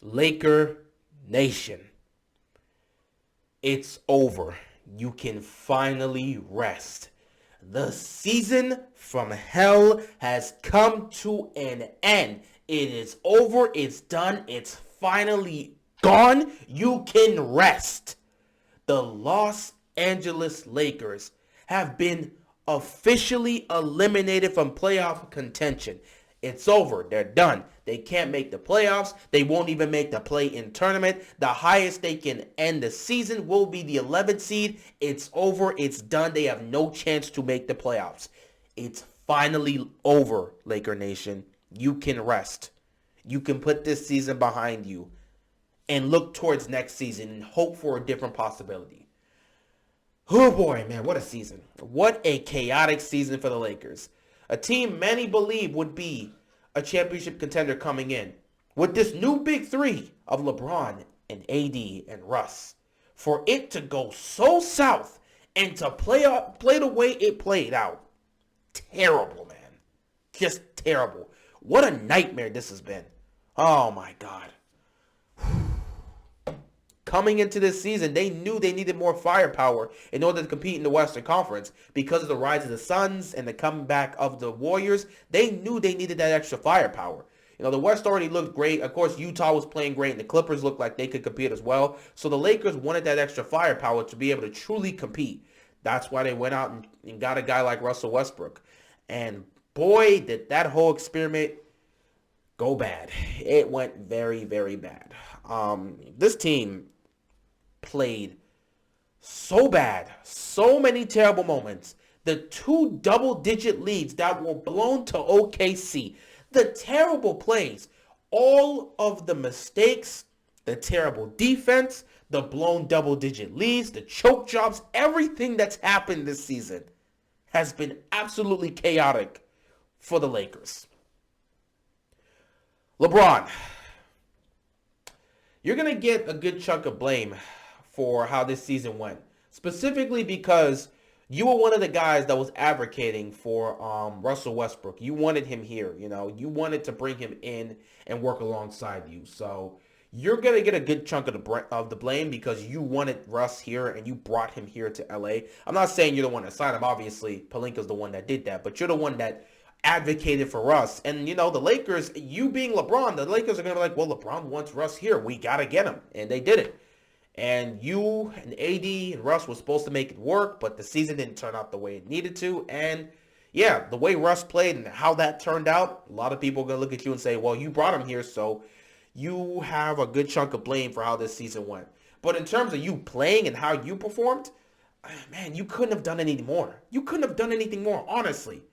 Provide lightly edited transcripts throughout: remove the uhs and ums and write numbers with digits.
Laker Nation, it's over. You can finally rest. The season from hell has come to an end. It is over. It's done. It's finally gone. You can rest. The Los Angeles Lakers have been officially eliminated from playoff contention. It's over. They're done. They can't make the playoffs. They won't even make the play-in tournament. The highest they can end the season will be the 11th seed. It's over. It's done. They have no chance to make the playoffs. It's finally over, Laker Nation. You can rest. You can put this season behind you and look towards next season and hope for a different possibility. Oh boy, man, what a season. What a chaotic season for the Lakers. A team many believe would be a championship contender coming in. With this new big three of LeBron and AD and Russ. For it to go so south and to play the way it played out. Terrible, man. Just terrible. What a nightmare this has been. Oh my God. Coming into this season, they knew they needed more firepower in order to compete in the Western Conference because of the rise of the Suns and the comeback of the Warriors. They knew they needed that extra firepower. You know, the West already looked great. Of course, Utah was playing great, and the Clippers looked like they could compete as well. So the Lakers wanted that extra firepower to be able to truly compete. That's why they went out and got a guy like Russell Westbrook. And boy, did that whole experiment go bad. It went very, very bad. This team played so bad, so many terrible moments. The two double-digit leads that were blown to OKC, the terrible plays, all of the mistakes, the terrible defense, the blown double-digit leads, the choke jobs, everything that's happened this season has been absolutely chaotic for the Lakers. LeBron, you're going to get a good chunk of blame for how this season went. Specifically because you were one of the guys that was advocating for Russell Westbrook. You wanted him here, you know. You wanted to bring him in and work alongside you. So you're going to get a good chunk of the blame because you wanted Russ here and you brought him here to LA. I'm not saying you're the one that signed him. Obviously, Pelinka's the one that did that. But you're the one that advocated for Russ. And, you know, the Lakers, you being LeBron, the Lakers are going to be like, well, LeBron wants Russ here. We got to get him. And they did it. And you and AD and Russ were supposed to make it work, but the season didn't turn out the way it needed to. And yeah, the way Russ played and how that turned out, a lot of people are going to look at you and say, well, you brought him here, so you have a good chunk of blame for how this season went. But in terms of you playing and how you performed, man, you couldn't have done any more. You couldn't have done anything more, honestly.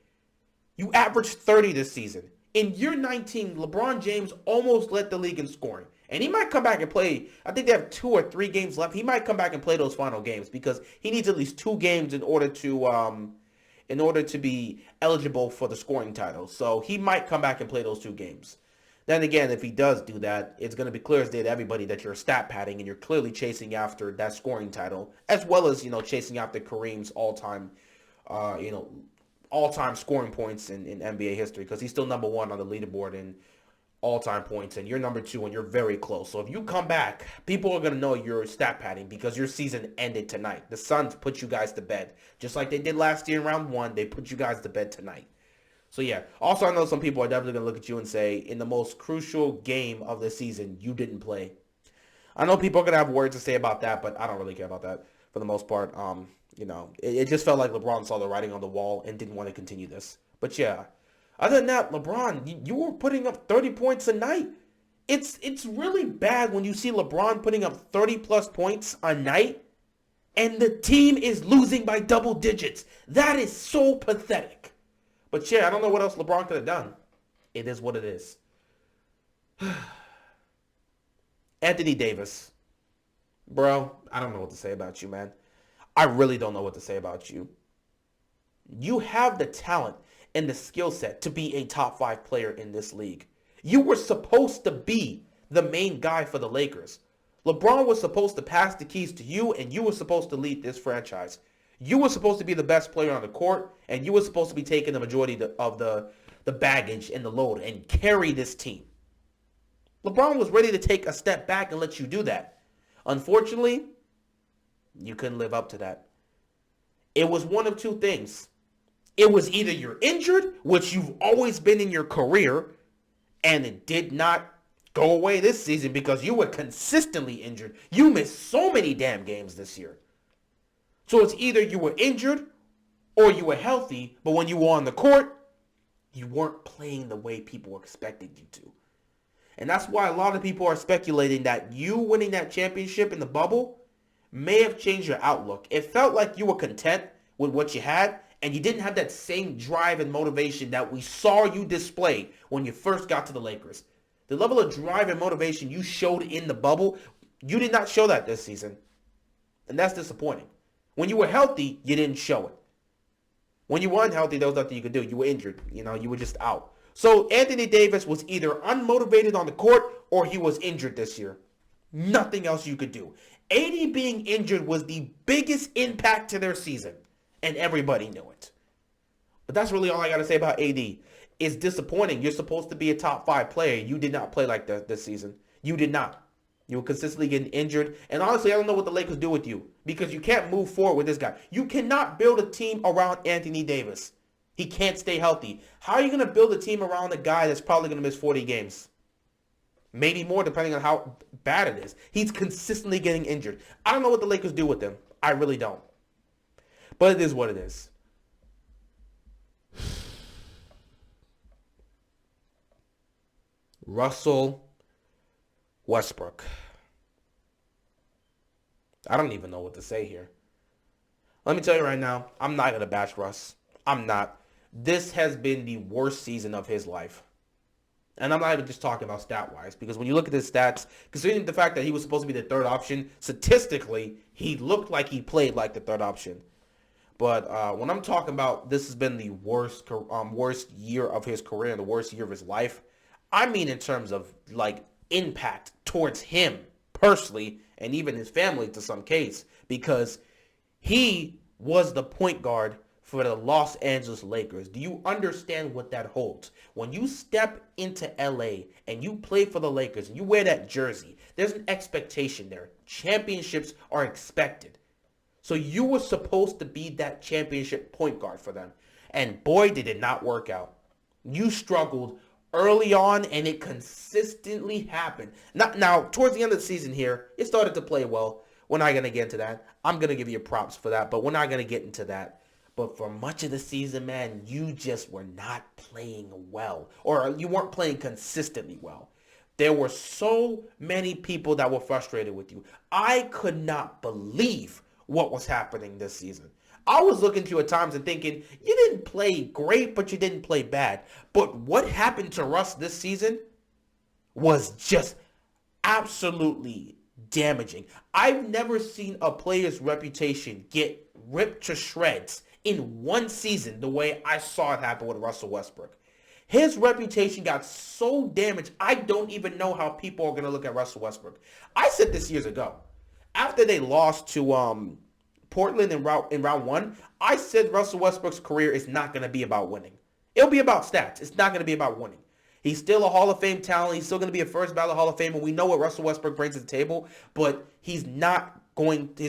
You averaged 30 this season. In year 19, LeBron James almost led the league in scoring. And he might come back and play. I think they have 2 or 3 games left. He might come back and play those final games because he needs at least 2 games in order to be eligible for the scoring title. So he might come back and play those 2 games. Then again, if he does do that, it's going to be clear as day to everybody that you're stat padding and you're clearly chasing after that scoring title, as well as, you know, chasing after Kareem's all-time scoring points in NBA history because he's still number 1 on the leaderboard in all-time points, and you're number 2, and you're very close. So if you come back, people are going to know you're stat padding because your season ended tonight. The Suns put you guys to bed. Just like they did last year in round 1, they put you guys to bed tonight. So yeah. Also, I know some people are definitely going to look at you and say, in the most crucial game of the season, you didn't play. I know people are going to have words to say about that, but I don't really care about that for the most part. It just felt like LeBron saw the writing on the wall and didn't want to continue this. But yeah. Other than that, LeBron, you were putting up 30 points a night. It's really bad when you see LeBron putting up 30-plus points a night and the team is losing by double digits. That is so pathetic. But yeah, I don't know what else LeBron could have done. It is what it is. Anthony Davis. Bro, I don't know what to say about you, man. I really don't know what to say about you. You have the talent and the skill set to be a top 5 player in this league. You were supposed to be the main guy for the Lakers. LeBron was supposed to pass the keys to you, and you were supposed to lead this franchise. You were supposed to be the best player on the court, and you were supposed to be taking the majority of the baggage and the load and carry this team. LeBron was ready to take a step back and let you do that. Unfortunately, you couldn't live up to that. It was one of two things. It was either you're injured, which you've always been in your career, and it did not go away this season because you were consistently injured. You missed so many damn games this year. So it's either you were injured or you were healthy, but when you were on the court, you weren't playing the way people expected you to. And that's why a lot of people are speculating that you winning that championship in the bubble may have changed your outlook. It felt like you were content with what you had, and you didn't have that same drive and motivation that we saw you display when you first got to the Lakers. The level of drive and motivation you showed in the bubble, you did not show that this season. And that's disappointing. When you were healthy, you didn't show it. When you weren't healthy, there was nothing you could do. You were injured. You were just out. So Anthony Davis was either unmotivated on the court or he was injured this year. Nothing else you could do. AD being injured was the biggest impact to their season, and everybody knew it. But that's really all I got to say about AD. It's disappointing. You're supposed to be a top 5 player. You did not play like that this season. You did not. You were consistently getting injured. And honestly, I don't know what the Lakers do with you because you can't move forward with this guy. You cannot build a team around Anthony Davis. He can't stay healthy. How are you going to build a team around a guy that's probably going to miss 40 games? Maybe more, depending on how bad it is. He's consistently getting injured. I don't know what the Lakers do with him. I really don't. But it is what it is. Russell Westbrook. I don't even know what to say here. Let me tell you right now, I'm not going to bash Russ. I'm not. This has been the worst season of his life. And I'm not even just talking about stat-wise, because when you look at his stats, considering the fact that he was supposed to be the third option, statistically, he looked like he played like the third option. But when I'm talking about this has been the worst year of his career and the worst year of his life, I mean in terms of like impact towards him personally and even his family to some case, because he was the point guard for the Los Angeles Lakers. Do you understand what that holds? When you step into LA and you play for the Lakers and you wear that jersey, there's an expectation there. Championships are expected. So you were supposed to be that championship point guard for them. And boy, did it not work out. You struggled early on and it consistently happened. Now, towards the end of the season here, it started to play well. We're not going to get into that. I'm going to give you props for that, but we're not going to get into that. But for much of the season, man, you just were not playing well. Or you weren't playing consistently well. There were so many people that were frustrated with you. I could not believe what was happening this season. I was looking at you at times and thinking, you didn't play great, but you didn't play bad. But what happened to Russ this season was just absolutely damaging. I've never seen a player's reputation get ripped to shreds in one season the way I saw it happen with Russell Westbrook. His reputation got so damaged, I don't even know how people are going to look at Russell Westbrook. I said this years ago. After they lost to Portland in round 1, I said Russell Westbrook's career is not going to be about winning. It'll be about stats. It's not going to be about winning. He's still a Hall of Fame talent. He's still going to be a first ballot Hall of Fame, and we know what Russell Westbrook brings to the table, but his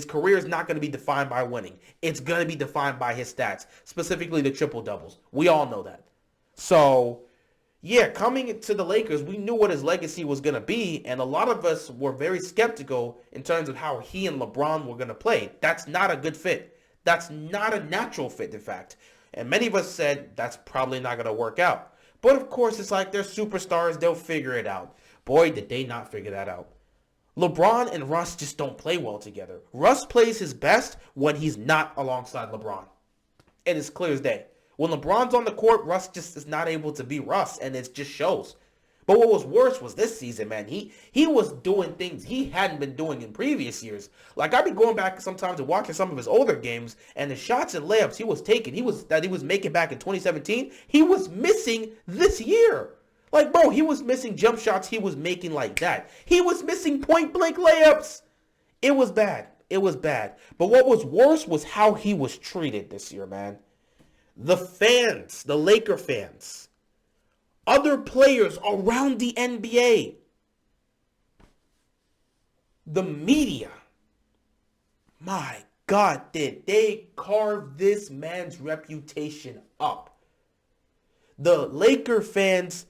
career is not going to be defined by winning. It's going to be defined by his stats, specifically the triple doubles. We all know that. So, yeah, coming to the Lakers, we knew what his legacy was going to be, and a lot of us were very skeptical in terms of how he and LeBron were going to play. That's not a good fit. That's not a natural fit, in fact. And many of us said that's probably not going to work out. But of course, it's like they're superstars. They'll figure it out. Boy, did they not figure that out. LeBron and Russ just don't play well together. Russ plays his best when he's not alongside LeBron. It is clear as day. When LeBron's on the court, Russ just is not able to be Russ, and it just shows. But what was worse was this season, man. He was doing things he hadn't been doing in previous years. Like, I'd be going back sometimes and watching some of his older games, and the shots and layups he was taking, he was making back in 2017, he was missing this year. Like, bro, he was missing jump shots he was making like that. He was missing point-blank layups. It was bad. It was bad. But what was worse was how he was treated this year, man. The fans, the Laker fans, other players around the NBA, The media, my God, did they carve this man's reputation up. The Laker fans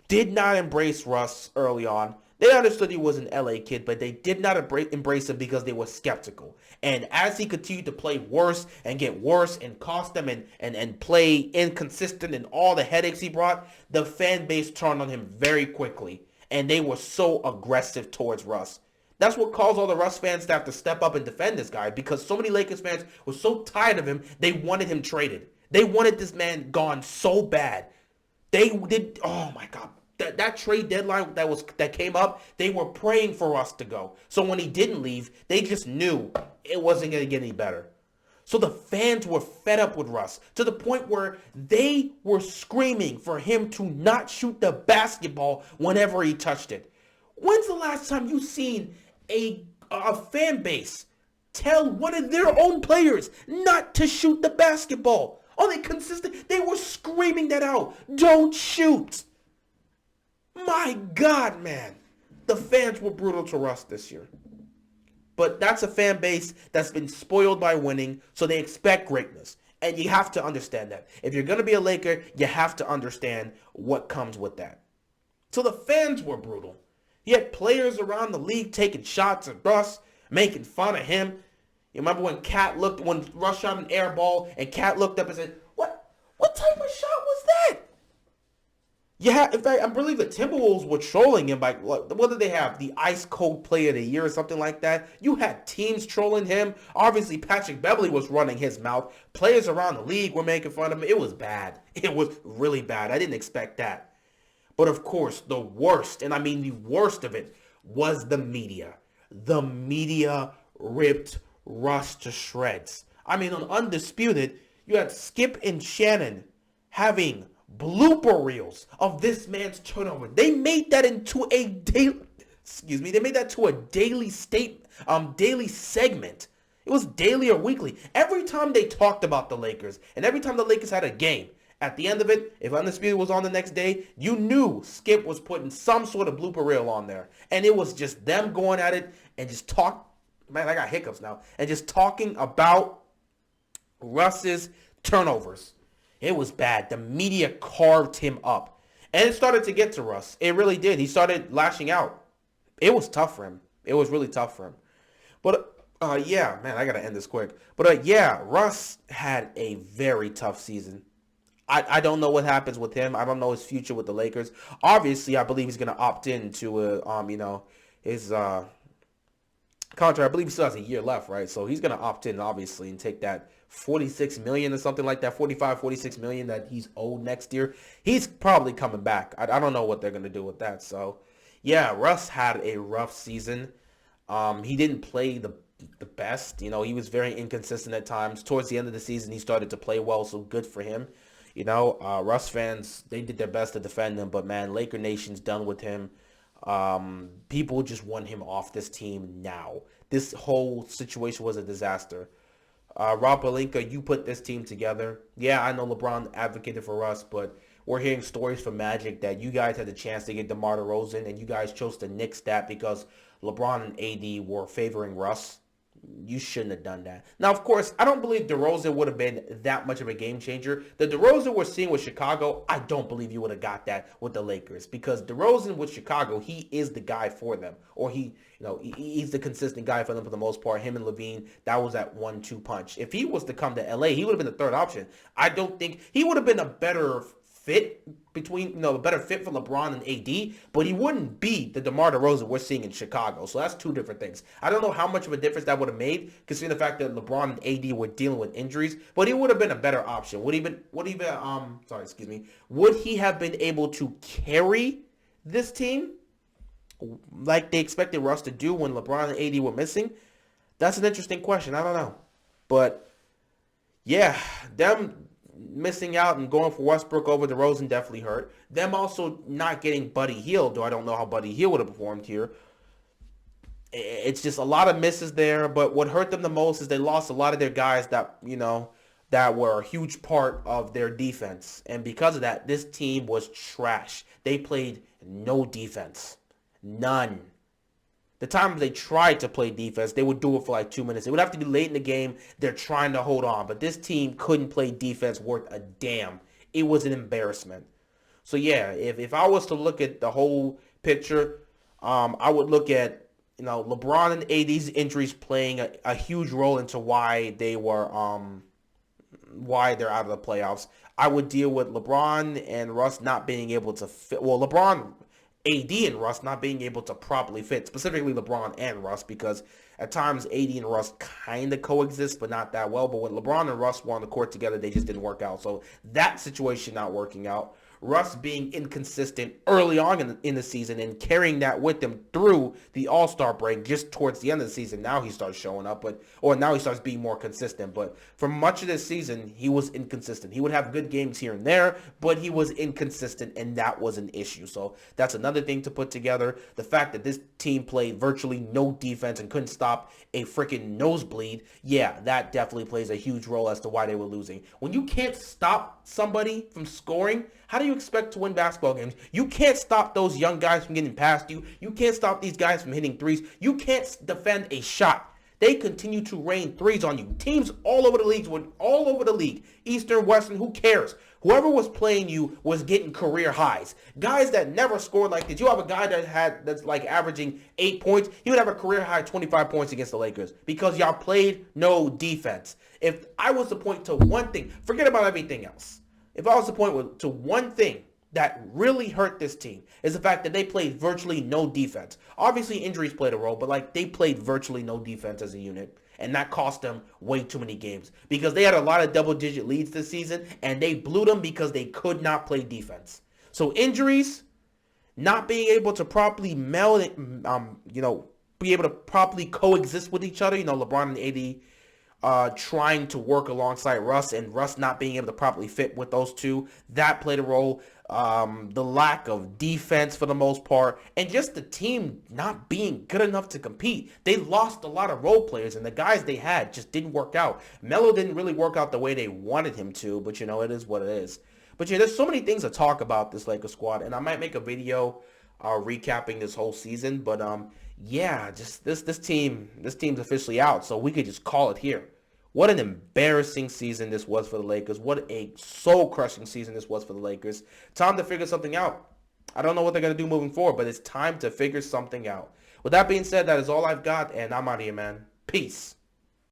did not embrace Russ early on. They understood he was an LA kid, but they did not embrace him because they were skeptical. And as he continued to play worse and get worse and cost them and play inconsistent and all the headaches he brought, the fan base turned on him very quickly. And they were so aggressive towards Russ. That's what caused all the Russ fans to have to step up and defend this guy, because so many Lakers fans were so tired of him, they wanted him traded. They wanted this man gone so bad. They did, oh my God. That trade deadline that came up, they were praying for Russ to go. So when he didn't leave, they just knew it wasn't going to get any better. So the fans were fed up with Russ to the point where they were screaming for him to not shoot the basketball whenever he touched it. When's the last time you seen a fan base tell one of their own players not to shoot the basketball? Are they consistent? They were screaming that out. Don't shoot. My God, man. The fans were brutal to Russ this year. But that's a fan base that's been spoiled by winning, so they expect greatness. And you have to understand that. If you're going to be a Laker, you have to understand what comes with that. So the fans were brutal. He had players around the league taking shots at Russ, making fun of him. You remember when Russ shot an air ball and Cat looked up and said, What type of shot was that? Yeah, in fact, I believe the Timberwolves were trolling him by, what did they have? The Ice Cold Player of the Year or something like that? You had teams trolling him. Obviously, Patrick Beverley was running his mouth. Players around the league were making fun of him. It was bad. It was really bad. I didn't expect that. But of course, the worst, and I mean the worst of it, was the media. The media ripped Russ to shreds. I mean, on Undisputed, you had Skip and Shannon having blooper reels of this man's turnover. They made that into a daily, they made that to a daily daily segment. It was daily or weekly. Every time they talked about the Lakers, and every time the Lakers had a game, at the end of it, if Undisputed was on the next day, you knew Skip was putting some sort of blooper reel on there. And it was just them going at it and just man, I got hiccups now, and just talking about Russ's turnovers. It was bad. The media carved him up. And it started to get to Russ. It really did. He started lashing out. It was tough for him. It was really tough for him. But, yeah, man, I got to end this quick. But, yeah, Russ had a very tough season. I don't know what happens with him. I don't know his future with the Lakers. Obviously, I believe he's going to opt in to, his contract. I believe he still has a year left, right? So he's going to opt in, obviously, and take that $46 million or something like that, $46 million that he's owed next year. He's probably coming back. I don't know what they're going to do with that. So, yeah, Russ had a rough season. He didn't play the best. You know, he was very inconsistent at times. Towards the end of the season, he started to play well, so good for him. You know, Russ fans, they did their best to defend him, but, man, Laker Nation's done with him. People just want him off this team now. This whole situation was a disaster. Rob Pelinka, you put this team together. Yeah, I know LeBron advocated for Russ, but we're hearing stories from Magic that you guys had the chance to get DeMar DeRozan, and you guys chose to nix that because LeBron and AD were favoring Russ. You shouldn't have done that. Now, of course, I don't believe DeRozan would have been that much of a game changer. The DeRozan we're seeing with Chicago, I don't believe you would have got that with the Lakers, because DeRozan with Chicago, he is the guy for them, or he's the consistent guy for them for the most part. Him and Levine, that was that 1-2 punch. If he was to come to LA, he would have been the third option. I don't think he would have been a better fit a better fit for LeBron and AD, but he wouldn't be the DeMar DeRozan we're seeing in Chicago. So that's two different things. I don't know how much of a difference that would have made, considering the fact that LeBron and AD were dealing with injuries, but he would have been a better option. Would he have been able to carry this team like they expected Russ to do when LeBron and AD were missing? That's an interesting question. I don't know. But yeah, them missing out and going for Westbrook over DeRozan definitely hurt. Them also not getting Buddy Hield, though I don't know how Buddy Hield would have performed here. It's just a lot of misses there, but what hurt them the most is they lost a lot of their guys that were a huge part of their defense. And because of that, this team was trash. They played no defense. None. The times they tried to play defense, they would do it for like 2 minutes. It would have to be late in the game. They're trying to hold on. But this team couldn't play defense worth a damn. It was an embarrassment. So yeah, if I was to look at the whole picture, I would look at, LeBron and AD's injuries playing a huge role into why they're out of the playoffs. I would deal with LeBron and Russ not being able to fit. Well, LeBron, AD, and Russ not being able to properly fit, specifically LeBron and Russ, because at times AD and Russ kind of coexist, but not that well. But when LeBron and Russ were on the court together, they just didn't work out. So that situation not working out. Russ being inconsistent early on in the season and carrying that with him through the All-Star break just towards the end of the season. Now he starts showing up, or now he starts being more consistent. But for much of this season, he was inconsistent. He would have good games here and there, but he was inconsistent, and that was an issue. So that's another thing to put together. The fact that this team played virtually no defense and couldn't stop a freaking nosebleed, yeah, that definitely plays a huge role as to why they were losing. When you can't stop somebody from scoring, how do you expect to win basketball games? You can't stop those young guys from getting past you. You can't stop these guys from hitting threes. You can't defend a shot. They continue to rain threes on you. Teams all over the league, Eastern, Western, who cares? Whoever was playing you was getting career highs. Guys that never scored like this. You have a guy that's like averaging 8 points. He would have a career high 25 points against the Lakers because y'all played no defense. If I was to point to one thing, forget about everything else. If I was to point to one thing that really hurt this team, is the fact that they played virtually no defense. Obviously, injuries played a role, but they played virtually no defense as a unit. And that cost them way too many games because they had a lot of double-digit leads this season, and they blew them because they could not play defense. So injuries, not being able to properly meld, be able to properly coexist with each other. LeBron and AD trying to work alongside Russ, and Russ not being able to properly fit with those two. That played a role. The lack of defense for the most part, and just the team not being good enough to compete. They lost a lot of role players, and the guys they had just didn't work out. Melo didn't really work out the way they wanted him to, but it is what it is. But yeah, there's so many things to talk about this Lakers squad, and I might make a video recapping this whole season. But yeah, just this team's officially out, so we could just call it here. What an embarrassing season this was for the Lakers. What a soul-crushing season this was for the Lakers. Time to figure something out. I don't know what they're going to do moving forward, but it's time to figure something out. With that being said, that is all I've got, and I'm out of here, man. Peace.